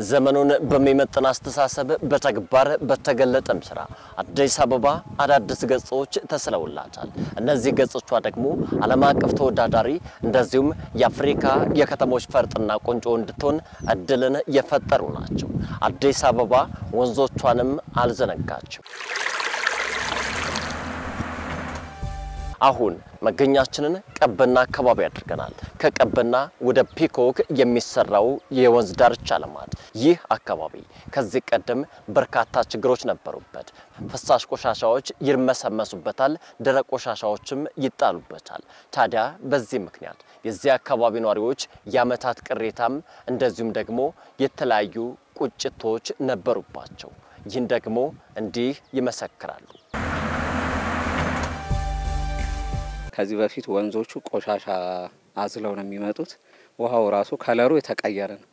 ዘመኑን በሚመጥን አስተሳሰብ በተግባር በተገለጠም ስራ አዲስ አበባ አዳዲስ ገጾች ተስለውላታል። እነዚህ ገጾቿ ደግሞ ዓለም አቀፍ ተወዳዳሪ እንደዚሁም የአፍሪካ የከተሞች ፈርጥና ቁንጮ እንድትሆን እድልን የፈጠሩ ናቸው። አዲስ አበባ ወንዞቿንም አልዘነጋችም። አሁን መገኛችንን ቀበና አካባቢ አድርገናል። ከቀበና ወደ ፒኮክ የሚሰራው የወንዝ ዳርቻ ልማት ይህ አካባቢ ከዚህ ቀደም በርካታ ችግሮች ነበሩበት። ፈሳሽ ቆሻሻዎች ይርመሰመሱበታል፣ ደረቅ ቆሻሻዎችም ይጣሉበታል። ታዲያ በዚህ ምክንያት የዚህ አካባቢ ነዋሪዎች ያመታት ቅሬታም እንደዚሁም ደግሞ የተለያዩ ቁጭቶች ነበሩባቸው። ይህን ደግሞ እንዲህ ይመሰክራሉ። ከዚህ በፊት ወንዞቹ ቆሻሻ አዝለው ነው የሚመጡት። ውሃው ራሱ ከለሩ የተቀየረ ነው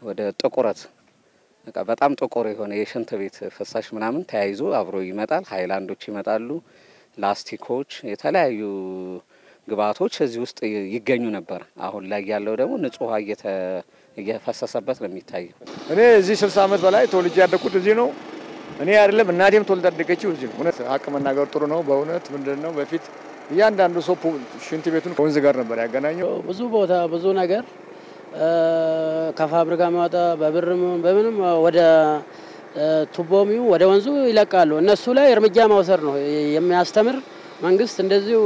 ወደ ጥቁረት በጣም ጥቁር የሆነ የሽንት ቤት ፍሳሽ ምናምን ተያይዞ አብሮ ይመጣል። ሃይላንዶች ይመጣሉ፣ ላስቲኮች፣ የተለያዩ ግባቶች እዚህ ውስጥ ይገኙ ነበር። አሁን ላይ ያለው ደግሞ ንጹህ ውሃ እየፈሰሰበት ነው የሚታየው። እኔ እዚህ 60 ዓመት በላይ ተወልጄ ያደኩት እዚህ ነው። እኔ አይደለም እናቴም ተወልዳ ያደገችው እዚህ ነው። እውነት ሀቅ መናገር ጥሩ ነው። በእውነት ምንድነው በፊት እያንዳንዱ ሰው ሽንት ቤቱን ከወንዝ ጋር ነበር ያገናኘው። ብዙ ቦታ ብዙ ነገር ከፋብሪካ ማውጣ በብርም በምንም ወደ ቱቦሚው ወደ ወንዙ ይለቃሉ። እነሱ ላይ እርምጃ መውሰድ ነው የሚያስተምር መንግስት። እንደዚሁ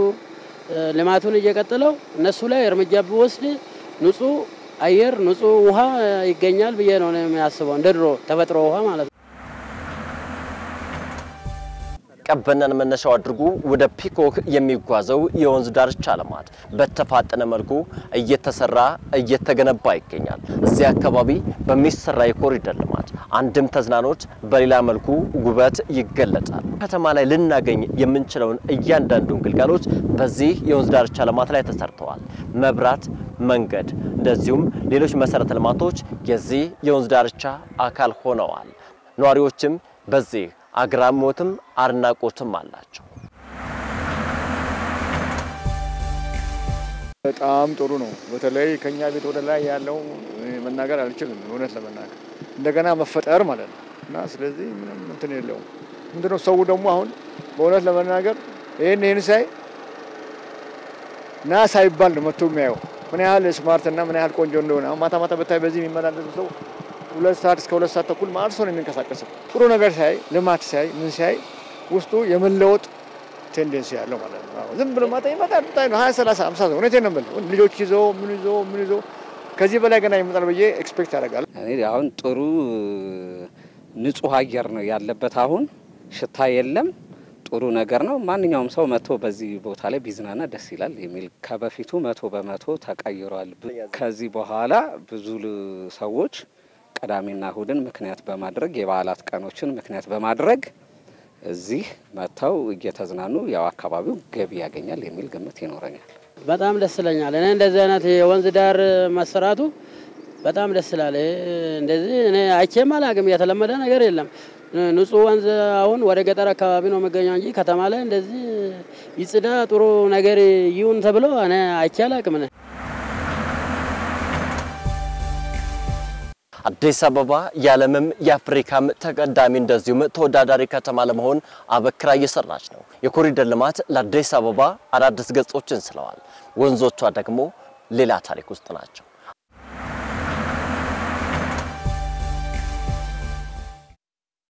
ልማቱን እየቀጠለው እነሱ ላይ እርምጃ ቢወስድ ንጹህ አየር ንጹህ ውሃ ይገኛል ብዬ ነው የሚያስበው። እንደድሮ ተፈጥሮ ውሃ ማለት ነው። ቀበናን መነሻው አድርጎ ወደ ፒኮክ የሚጓዘው የወንዝ ዳርቻ ልማት በተፋጠነ መልኩ እየተገነባ ይገኛል። እዚህ አካባቢ በሚሰራ የኮሪደር ልማት አንድም ተዝናኖት በሌላ መልኩ ውበት ይገለጣል። ከተማ ላይ ልናገኝ የምንችለውን እያንዳንዱን ግልጋሎት በዚህ የወንዝ ዳርቻ ልማት ላይ ተሰርተዋል። መብራት፣ መንገድ እንደዚሁም ሌሎች መሰረተ ልማቶች የዚህ የወንዝ ዳርቻ አካል ሆነዋል። ነዋሪዎችም በዚህ አግራሞትም አርናቆትም አላቸው። በጣም ጥሩ ነው። በተለይ ከኛ ቤት ወደ ላይ ያለው መናገር አልችልም እውነት ለመናገር እንደገና መፈጠር ማለት ነው። እና ስለዚህ ምንም እንትን የለውም። ምንድነው ሰው ደግሞ አሁን በእውነት ለመናገር ይሄን ሳይ ና ሳይባል ነው መጥቶ የሚያየው ምን ያህል ስማርት እና ምን ያህል ቆንጆ እንደሆነ። ማታ ማታ በታይ በዚህ የሚመላለስ ሰው 2 ሰዓት እስከ 2 ሰዓት ተኩል ማርሶ ነው የሚንቀሳቀሰው። ጥሩ ነገር ሳይ ልማት ሳይ ምን ሳይ ውስጡ የመለወጥ ቴንደንሲ ያለው ማለት ነው። ዝም ብሎ ማታ ይመጣል 20 30 50 ነው እነቴ ነው ማለት ልጆች ይዞ ምን ይዞ ከዚህ በላይ ገና ይመጣል ብዬ ኤክስፔክት አደርጋለሁ። እኔ አሁን ጥሩ ንጹህ አየር ነው ያለበት። አሁን ሽታ የለም። ጥሩ ነገር ነው። ማንኛውም ሰው መጥቶ በዚህ ቦታ ላይ ቢዝናና ደስ ይላል የሚል ከበፊቱ 100% ተቀይሯል። ከዚህ በኋላ ብዙ ሰዎች ቀዳሚና እሁድን ምክንያት በማድረግ የበዓላት ቀኖችን ምክንያት በማድረግ እዚህ መተው እየተዝናኑ ያው አካባቢው ገቢ ያገኛል የሚል ግምት ይኖረኛል። በጣም ደስ ይላል። እኔ እንደዚህ አይነት የወንዝ ዳር መሰራቱ በጣም ደስ ይላል። እንደዚህ እኔ አይቼም አላውቅም። የተለመደ ነገር የለም። ንጹህ ወንዝ አሁን ወደ ገጠር አካባቢ ነው የሚገኘው እንጂ ከተማ ላይ እንደዚህ ይጽዳ ጥሩ ነገር ይሁን ተብሎ እኔ አይቼ አላውቅም። አዲስ አበባ የዓለምም የአፍሪካም ተቀዳሚ እንደዚሁም ተወዳዳሪ ከተማ ለመሆን አበክራ እየሰራች ነው። የኮሪደር ልማት ለአዲስ አበባ አዳዲስ ገጾችን ስለዋል። ወንዞቿ ደግሞ ሌላ ታሪክ ውስጥ ናቸው።